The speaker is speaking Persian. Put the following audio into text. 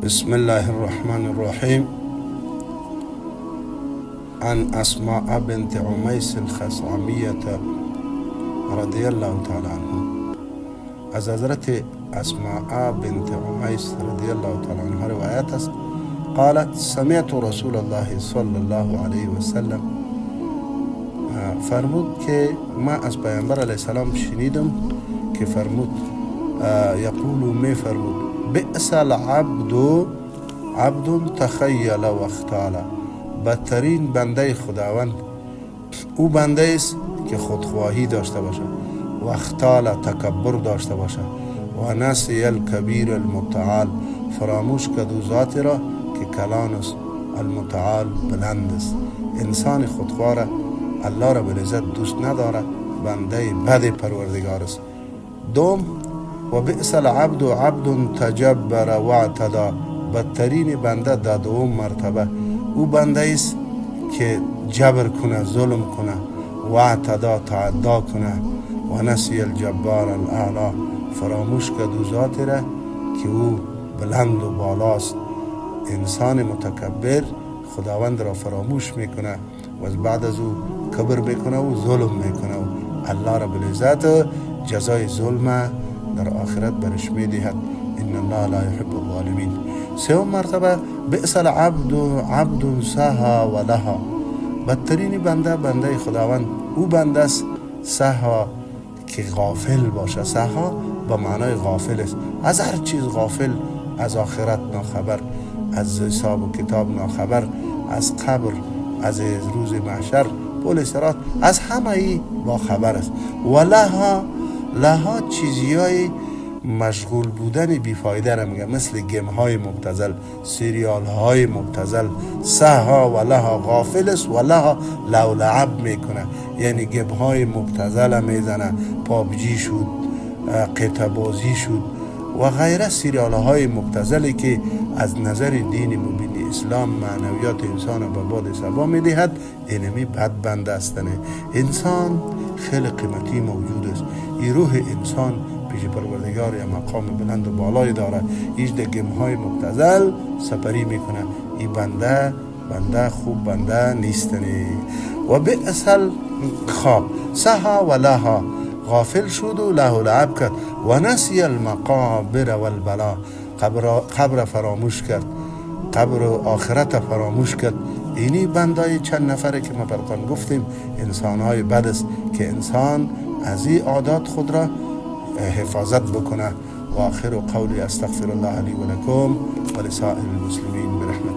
بسم الله الرحمن الرحیم. عن اسماء بنت عمیس الخثعمیة رضی الله تعالی عنها، از حضرت اسماء بنت عمیس رضی الله تعالی عنها روایت است. قالت سمعت رسول الله صلی الله علیه و سلم، فرمود که ما از پیامبر علیه السلام شنیدم که فرمود یقول می فرمود بئس العبد عبد تخیل و اختال، بدترین بنده خداوند او بنده است که خودخواهی داشته باشه و اختال تکبر داشته باشه و نسی الکبیر المتعال، فراموش کدو ذات را که کلان است المتعال بلند است. انسان خودخواه الله را به عزت دوست نداره، بنده بد پروردگار است. دوم و بئس العبد عبد تجبر و اعتدا، بدترین بنده در دوم مرتبه او بنده است که جبر کنه، ظلم کنه و اعتدا تعدا کنه و نسی الجبار الاعلی، فراموش کدو ذات را که او بلند و بالاست. انسان متکبر خداوند را فراموش میکنه و از بعد از او کبر میکنه و ظلم میکنه و الله رب العزت جزای ظلم در آخرت برش میدهد. ان الله لا يحب الظالمین. سوم مرتبه بئس العبد عبد سها و لها، بدترین بنده خداوند او بنده است سها که غافل باشه. سها به معنای غافل است، از هر چیز غافل، از آخرت ناخبر، از حساب و کتاب ناخبر، از قبر، از روز محشر، پل صراط، از همه ای با خبر است. و لها چیزیای مشغول بودن بیفایده را میگه، مثل گیم های مبتذل، سریال های مبتذل. سها و لها غافل است و لها لو لعب میکنه، یعنی گیم های مبتذل میزنه، پابجی شد، قطع بازی شد و غیره سریال های مبتذلی که از نظر دین مبین اسلام معنویات انسان به باد سبا میدهد. اینمی بد بنده استنه. انسان خیلی قیمتی موجود است. این روح انسان پیش پروردگار یا مقام بلند و بالای داره، ایش در گیم های مبتذل سپری میکنه. این بنده خوب بنده نیستنی. و بئس الخواب سها و لها، غافل شد و له لعب کرد و نسی المقابر و البلا، قبر فراموش کرد، قبر و آخرت فراموش کرد. اینی بندای چند نفره که ما براتون گفتیم انسان های بد است که انسان از این عادات خود را حفاظت بکنه. و آخر قولی استغفر الله لی و لکم و لسائر المسلمین برحمته.